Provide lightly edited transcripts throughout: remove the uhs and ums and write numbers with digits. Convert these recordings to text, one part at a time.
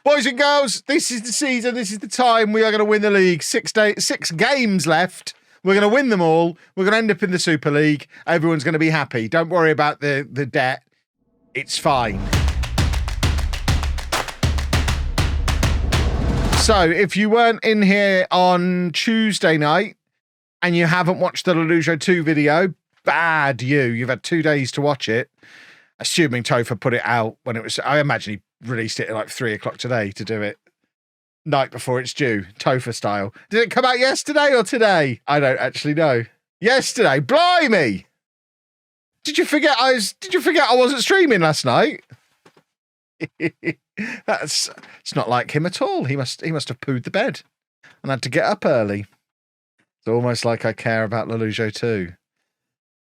Boys and girls, this is the season. This is the time we are going to win the league. 6 games left. We're going to win them all. We're going to end up in the Super League. Everyone's going to be happy. Don't worry about the debt. It's fine. So if you weren't in here on Tuesday night and you haven't watched the LOLLUJO 2 video, bad you. You've had 2 days to watch it. Assuming Topher put it out when it was... I imagine he released it at like 3 o'clock today to do it. Night before it's due, Topher style. Did it come out yesterday or today? I don't actually know. Yesterday, blimey! Did you forget I wasn't streaming last night? It's not like him at all. He must have pooed the bed and had to get up early. It's almost like I care about LOLLUJO 2.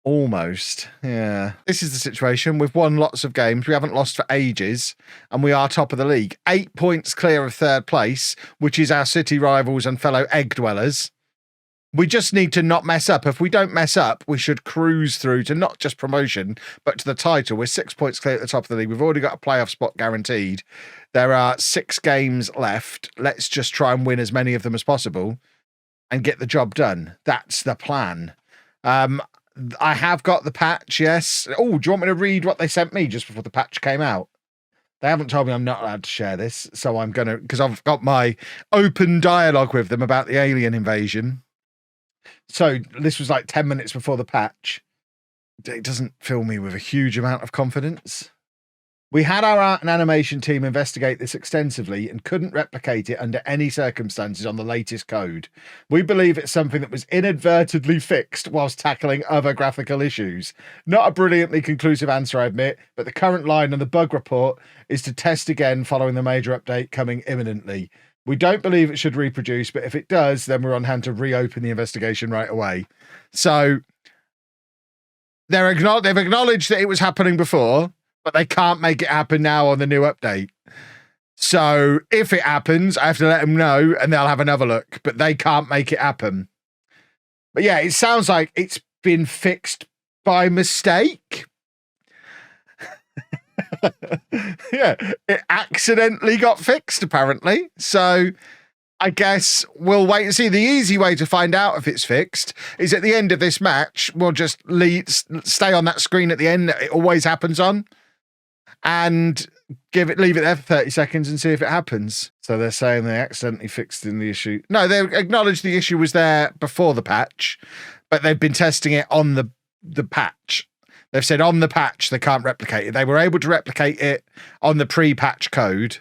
Almost, yeah. This is the situation. We've won lots of games. We haven't lost for ages, and we are top of the league. 8 points clear of third place, which is our city rivals and fellow egg dwellers. We just need to not mess up. If we don't mess up, we should cruise through to not just promotion, but to the title. We're 6 points clear at the top of the league. We've already got a playoff spot guaranteed. There are 6 games left. Let's just try and win as many of them as possible and get the job done. That's the plan. I have got the patch, yes. Oh, do you want me to read what they sent me just before the patch came out? They haven't told me I'm not allowed to share this, so I'm going to, because I've got my open dialogue with them about the alien invasion. So this was like 10 minutes before the patch. It doesn't fill me with a huge amount of confidence. We had our art and animation team investigate this extensively and couldn't replicate it under any circumstances on the latest code. We believe it's something that was inadvertently fixed whilst tackling other graphical issues. Not a brilliantly conclusive answer, I admit, but the current line on the bug report is to test again following the major update coming imminently. We don't believe it should reproduce, but if it does, then we're on hand to reopen the investigation right away. So they've acknowledged that it was happening before, but they can't make it happen now on the new update. So if it happens, I have to let them know and they'll have another look, but they can't make it happen. But yeah, it sounds like it's been fixed by mistake. Yeah, it accidentally got fixed, apparently. So I guess we'll wait and see. The easy way to find out if it's fixed is at the end of this match, we'll just stay on that screen at the end that it always happens on and leave it there for 30 seconds and see if it happens. So they're saying they accidentally fixed in the issue. No, they acknowledged the issue was there before the patch, but they've been testing it on the patch. They've said on the patch they can't replicate it. They were able to replicate it on the pre-patch code,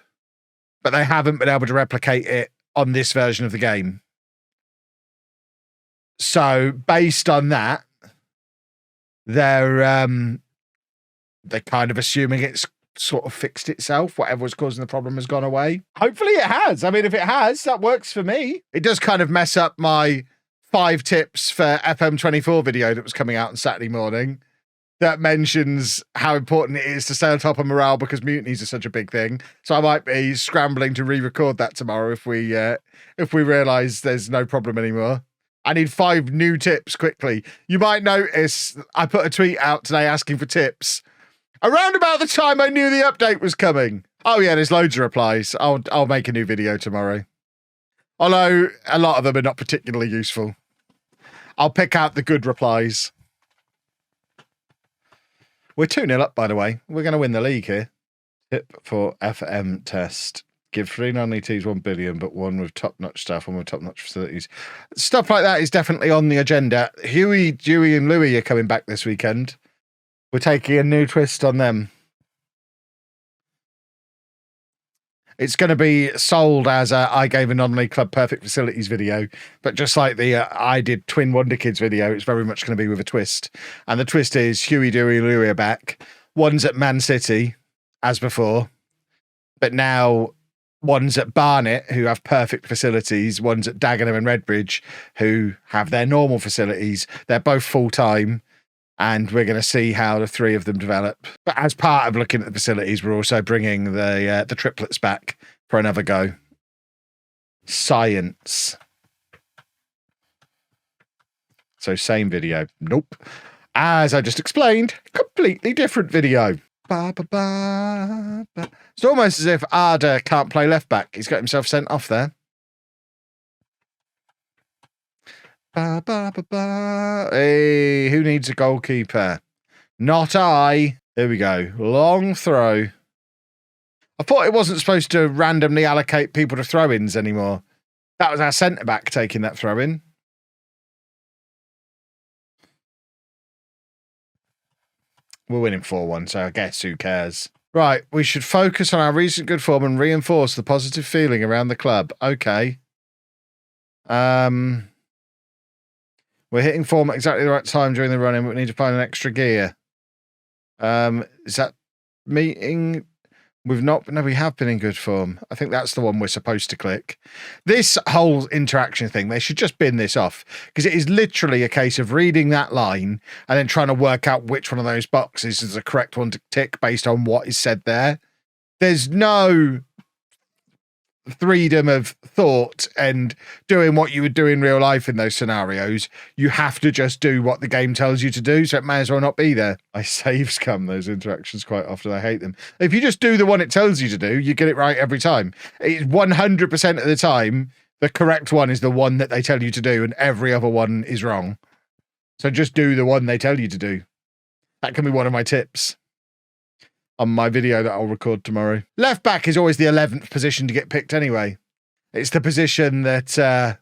but they haven't been able to replicate it on this version of the game. So based on that, they're kind of assuming it's sort of fixed itself. Whatever was causing the problem has gone away. Hopefully it has. I mean, if it has, that works for me. It does kind of mess up my 5 tips for FM24 video that was coming out on Saturday morning that mentions how important it is to stay on top of morale because mutinies are such a big thing. So I might be scrambling to re-record that tomorrow if we realise there's no problem anymore. I need 5 new tips quickly. You might notice I put a tweet out today asking for tips around about the time I knew the update was coming. Oh yeah, there's loads of replies. I'll make a new video tomorrow. Although a lot of them are not particularly useful. I'll pick out the good replies. We're 2-0 up, by the way. We're going to win the league here. Tip for FM test. Give 3 non-ETs 1 billion, but 1 with top-notch staff, 1 with top-notch facilities. Stuff like that is definitely on the agenda. Huey, Dewey, and Louie are coming back this weekend. We're taking a new twist on them. It's going to be sold as I gave a non-league club perfect facilities video, but just like the I did Twin Wonder Kids video, it's very much going to be with a twist. And the twist is Huey, Dewey, and Louie are back. One's at Man City, as before, but now one's at Barnet, who have perfect facilities. One's at Dagenham and Redbridge, who have their normal facilities. They're both full-time. And we're going to see how the 3 of them develop. But as part of looking at the facilities, we're also bringing the triplets back for another go. Science. So same video. Nope. As I just explained, completely different video. Ba, ba, ba, ba. It's almost as if Arda can't play left back. He's got himself sent off there. Ba, ba, ba, ba. Hey, who needs a goalkeeper? Not I. Here we go. Long throw. I thought it wasn't supposed to randomly allocate people to throw-ins anymore. That was our centre-back taking that throw-in. We're winning 4-1, so I guess who cares? Right, we should focus on our recent good form and reinforce the positive feeling around the club. Okay. We're hitting form at exactly the right time during the run-in, but we need to find an extra gear. Is that meeting? We've not. No, we have been in good form. I think that's the one we're supposed to click. This whole interaction thing, they should just bin this off, because it is literally a case of reading that line and then trying to work out which one of those boxes is the correct one to tick based on what is said there. There's no freedom of thought and doing what you would do in real life in those scenarios. You have to just do what the game tells you to do, so it may as well not be there. I save scum those interactions quite often. I hate them. If you just do the one it tells you to do, you get it right every time. It's 100% of the time the correct one is the one that they tell you to do, and every other one is wrong. So just do the one they tell you to do. That can be one of my tips on my video that I'll record tomorrow. Left back is always the 11th position to get picked anyway. It's the position that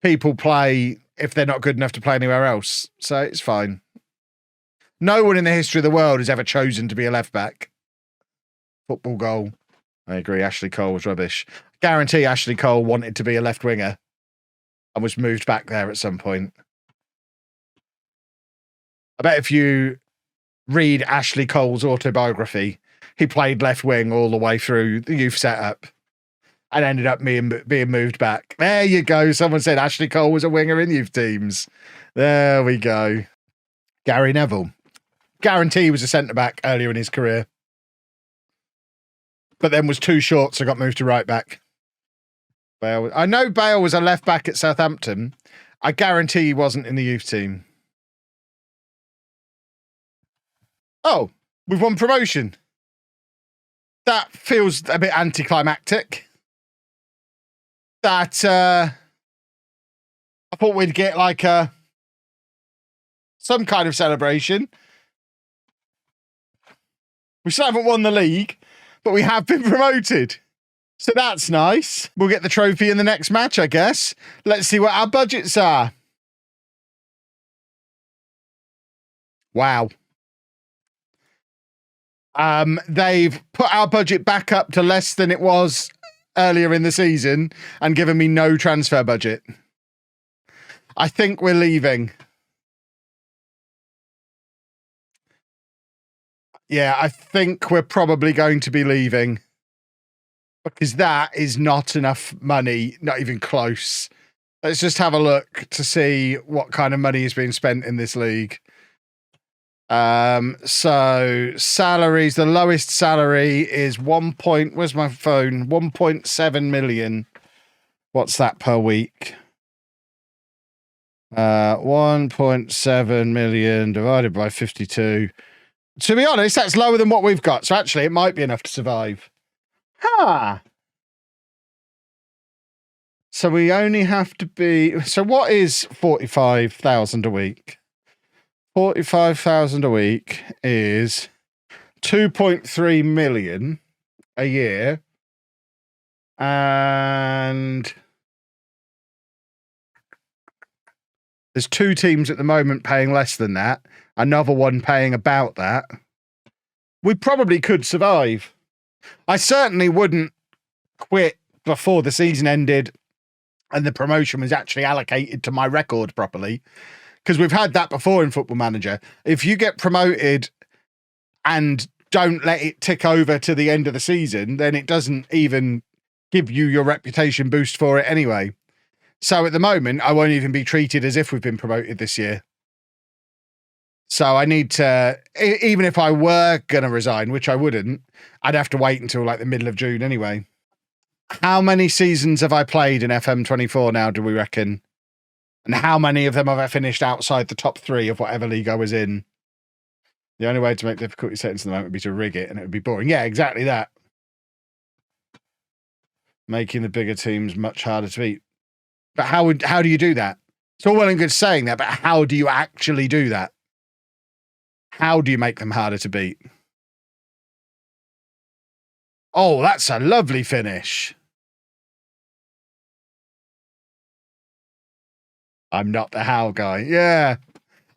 people play if they're not good enough to play anywhere else. So it's fine. No one in the history of the world has ever chosen to be a left back. Football goal. I agree, Ashley Cole was rubbish. I guarantee Ashley Cole wanted to be a left winger and was moved back there at some point. I bet if you read Ashley Cole's autobiography, he played left wing all the way through the youth setup and ended up being moved back. There you go. Someone said Ashley Cole was a winger in youth teams. There we go. Gary Neville. Guarantee he was a centre-back earlier in his career, but then was too short, so got moved to right back. Bale. I know Bale was a left back at Southampton. I guarantee he wasn't in the youth team. Oh, we've won promotion. That feels a bit anticlimactic. That I thought we'd get like some kind of celebration. We still haven't won the league, but we have been promoted. So that's nice. We'll get the trophy in the next match, I guess. Let's see what our budgets are. Wow. They've put our budget back up to less than it was earlier in the season and given me no transfer budget. I think we're leaving. Yeah, I think we're probably going to be leaving because that is not enough money, not even close. Let's just have a look to see what kind of money is being spent in this league. So salaries, the lowest salary is where's my phone? 1.7 million. What's that per week? 1.7 million divided by 52. To be honest, that's lower than what we've got. So actually it might be enough to survive. Ha! So we only have to be, so what is 45,000 a week? 45,000 a week is 2.3 million a year. And there's two teams at the moment paying less than that. Another one paying about that. We probably could survive. I certainly wouldn't quit before the season ended and the promotion was actually allocated to my record properly. Because we've had that before in Football Manager. If you get promoted and don't let it tick over to the end of the season, then it doesn't even give you your reputation boost for it anyway. So at the moment, I won't even be treated as if we've been promoted this year. So I need to, even if I were going to resign, which I wouldn't, I'd have to wait until like the middle of June anyway. How many seasons have I played in FM24 now, do we reckon? And how many of them have I finished outside the top 3 of whatever league I was in? The only way to make difficulty settings in the moment would be to rig it, and it would be boring. Yeah, exactly that. Making the bigger teams much harder to beat. But how do you do that? It's all well and good saying that, but how do you actually do that? How do you make them harder to beat? Oh, that's a lovely finish. I'm not the how guy. Yeah.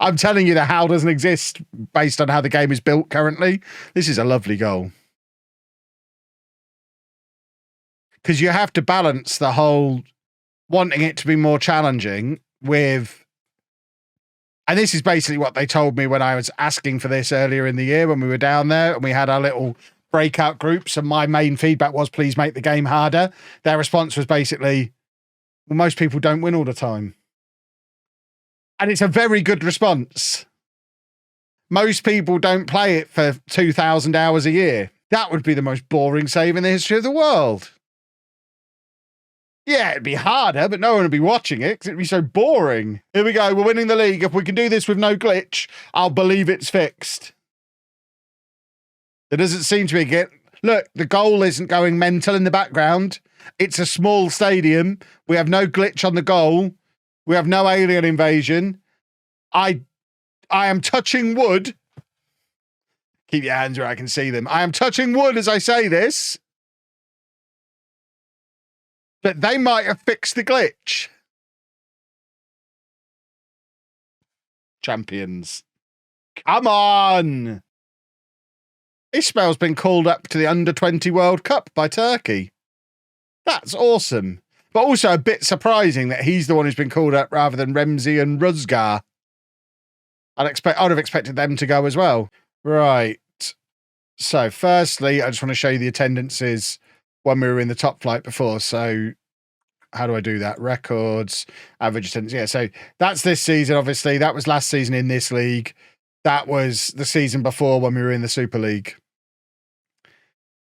I'm telling you, the how doesn't exist based on how the game is built currently. This is a lovely goal. Because you have to balance the whole wanting it to be more challenging with... And this is basically what they told me when I was asking for this earlier in the year when we were down there and we had our little breakout groups, and my main feedback was, please make the game harder. Their response was basically, well, most people don't win all the time. And it's a very good response. Most people don't play it for 2,000 hours a year. That would be the most boring save in the history of the world. Yeah, it'd be harder, but no one would be watching it because it'd be so boring. Here we go. We're winning the league. If we can do this with no glitch, I'll believe it's fixed. There doesn't seem to be it. Look, the goal isn't going mental in the background. It's a small stadium. We have no glitch on the goal. We have no alien invasion. I am touching wood. Keep your hands where I can see them. I am touching wood as I say this. But they might have fixed the glitch. Champions. Come on. Ismail's been called up to the Under-20 World Cup by Turkey. That's awesome. But also a bit surprising that he's the one who's been called up rather than Remzi and Ruzgar. I'd have expected them to go as well. Right. So firstly, I just want to show you the attendances when we were in the top flight before. So how do I do that? Records, average attendance. Yeah, so that's this season, obviously. That was last season in this league. That was the season before when we were in the Super League.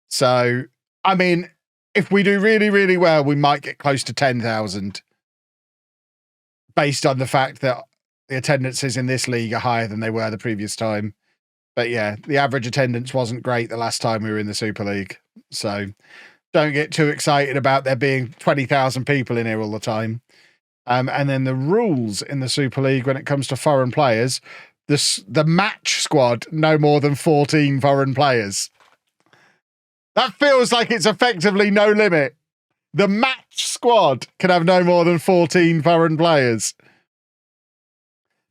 So, I mean, if we do really, really well, we might get close to 10,000 based on the fact that the attendances in this league are higher than they were the previous time. But yeah, the average attendance wasn't great the last time we were in the Super League. So don't get too excited about there being 20,000 people in here all the time. And then the rules in the Super League when it comes to foreign players, the match squad, no more than 14 foreign players. That feels like it's effectively no limit. The match squad can have no more than 14 foreign players.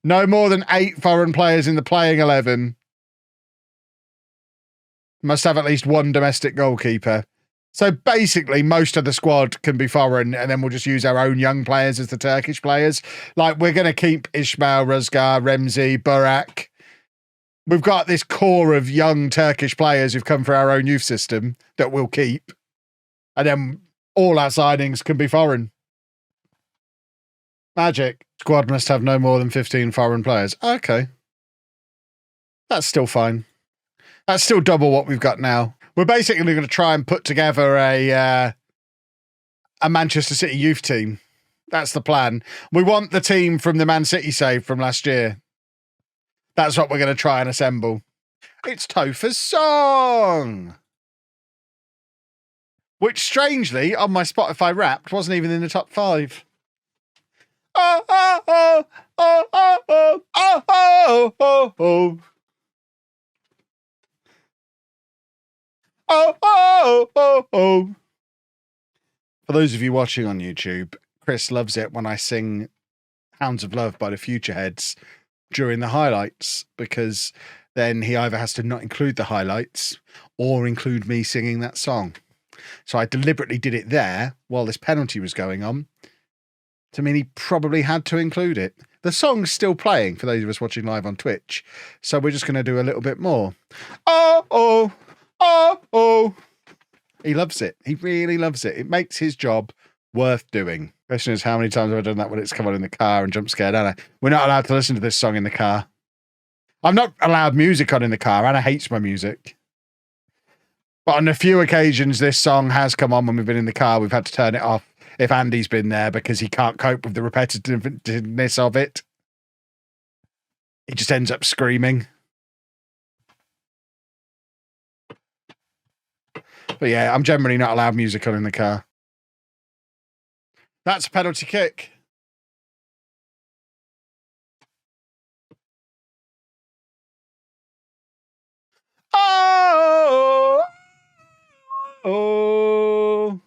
No more than 8 foreign players in the playing 11. Must have at least one domestic goalkeeper. So basically, most of the squad can be foreign, and then we'll just use our own young players as the Turkish players. Like, we're going to keep Ismail, Ruzgar, Remzi, Burak. We've got this core of young Turkish players who've come through our own youth system that we'll keep. And then all our signings can be foreign. Magic. Squad must have no more than 15 foreign players. Okay. That's still fine. That's still double what we've got now. We're basically going to try and put together a Manchester City youth team. That's the plan. We want the team from the Man City save from last year. That's what we're going to try and assemble. It's Topher's song. Which, strangely, on my Spotify Wrapped, wasn't even in the top 5. Oh, oh, oh, oh, oh, oh, oh, oh, oh, oh. Oh, oh, oh, oh. For those of you watching on YouTube, Chris loves it when I sing Hounds of Love by the Futureheads during the highlights, because then he either has to not include the highlights or include me singing that song. So I deliberately did it there while this penalty was going on to mean he probably had to include it. The song's still playing for those of us watching live on Twitch, so we're just going to do a little bit more. Oh, oh. Oh, oh. He loves it. He really loves it. It makes his job worth doing. Question is, how many times have I done that when it's come on in the car and jump scared Anna? We're not allowed to listen to this song in the car. I'm not allowed music on in the car. Anna hates my music. But on a few occasions, this song has come on when we've been in the car. We've had to turn it off if Andy's been there because he can't cope with the repetitiveness of it. He just ends up screaming. But yeah, I'm generally not allowed music on in the car. That's a penalty kick. Oh! Oh!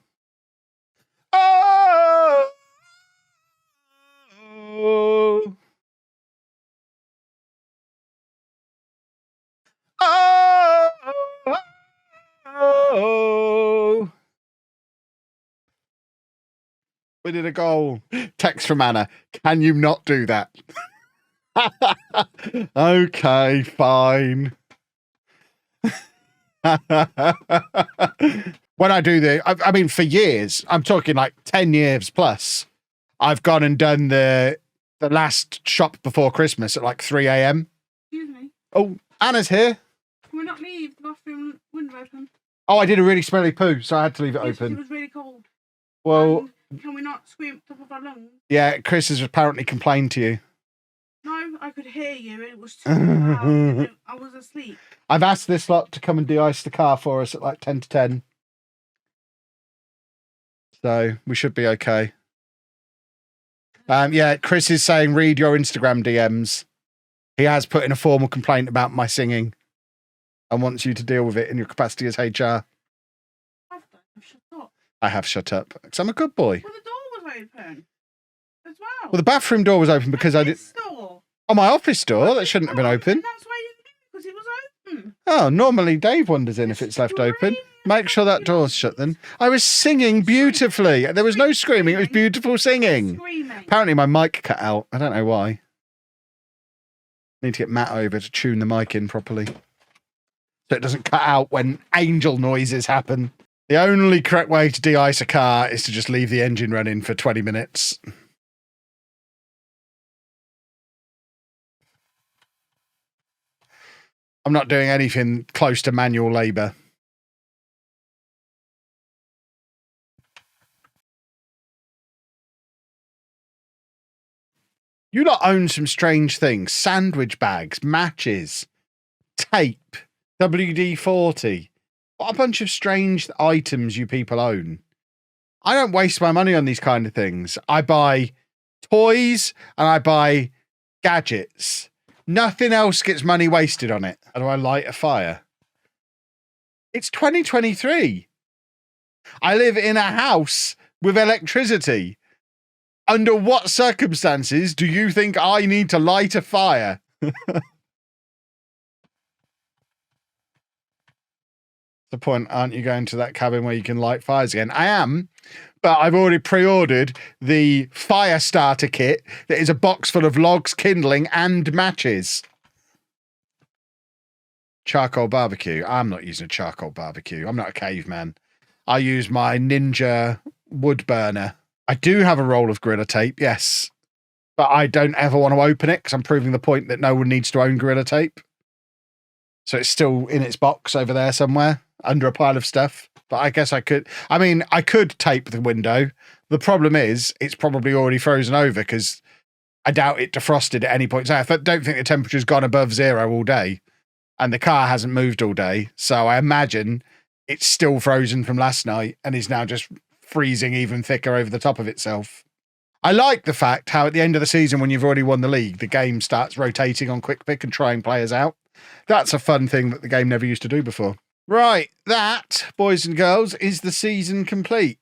Oh! Oh! Oh! Oh! We did a goal. Text from Anna. Can you not do that? Okay, fine. When I do I mean, for years, I'm talking like 10 years plus, I've gone and done the last shop before Christmas at like 3 a.m. Excuse me. Oh, Anna's here. Can we not leave the bathroom window open? Oh, I did a really smelly poo, so I had to leave it Yes, open. it was really cold. Well, And can we not scream at the top of our lungs? yeah, Chris has apparently complained to you. No, I could hear you. And it was too loud. I was asleep. I've asked this lot to come and de-ice the car for us at like 10 to 10. So we should be okay. Yeah, Chris is saying read your Instagram DMs. He has put in a formal complaint about my singing and wants you to deal with it in your capacity as HR. Shut up. I have shut up because I'm a good boy. Well, the door was open as well. Well, the bathroom door was open because I did. Door. Oh, my office door? That shouldn't have been open. And that's why you didn't do it, because it was open. Oh, normally Dave wanders in if it's left open. Make sure that door's shut then. I was singing beautifully. There was no screaming. It was beautiful singing. Screaming. Apparently my mic cut out. I don't know why. Need to get Matt over to tune the mic in properly, so it doesn't cut out when angel noises happen. The only correct way to de-ice a car is to just leave the engine running for 20 minutes. I'm not doing anything close to manual labour. You lot own some strange things. Sandwich bags, matches, tape, WD-40. What a bunch of strange items you people own. I don't waste my money on these kind of things. I buy toys and I buy gadgets. Nothing else gets money wasted on it. How do I light a fire? It's 2023. I live in a house with electricity. Under what circumstances do you think I need to light a fire? The point, aren't you going to that cabin where you can light fires again? I am, but I've already pre-ordered the fire starter kit that is a box full of logs, kindling, and matches. Charcoal barbecue. I'm not using a charcoal barbecue. I'm not a caveman. I use my Ninja wood burner. I do have a roll of Gorilla Tape, yes, but I don't ever want to open it because I'm proving the point that no one needs to own Gorilla Tape. So it's still in its box over there somewhere under a pile of stuff. But I guess I could, I mean, I could tape the window. The problem is it's probably already frozen over because I doubt it defrosted at any point. So I don't think the temperature's gone above 0 all day and the car hasn't moved all day. So I imagine it's still frozen from last night and is now just freezing even thicker over the top of itself. I like the fact how at the end of the season, when you've already won the league, the game starts rotating on quick pick and trying players out. That's a fun thing that the game never used to do before. Right, that, boys and girls, is the season complete.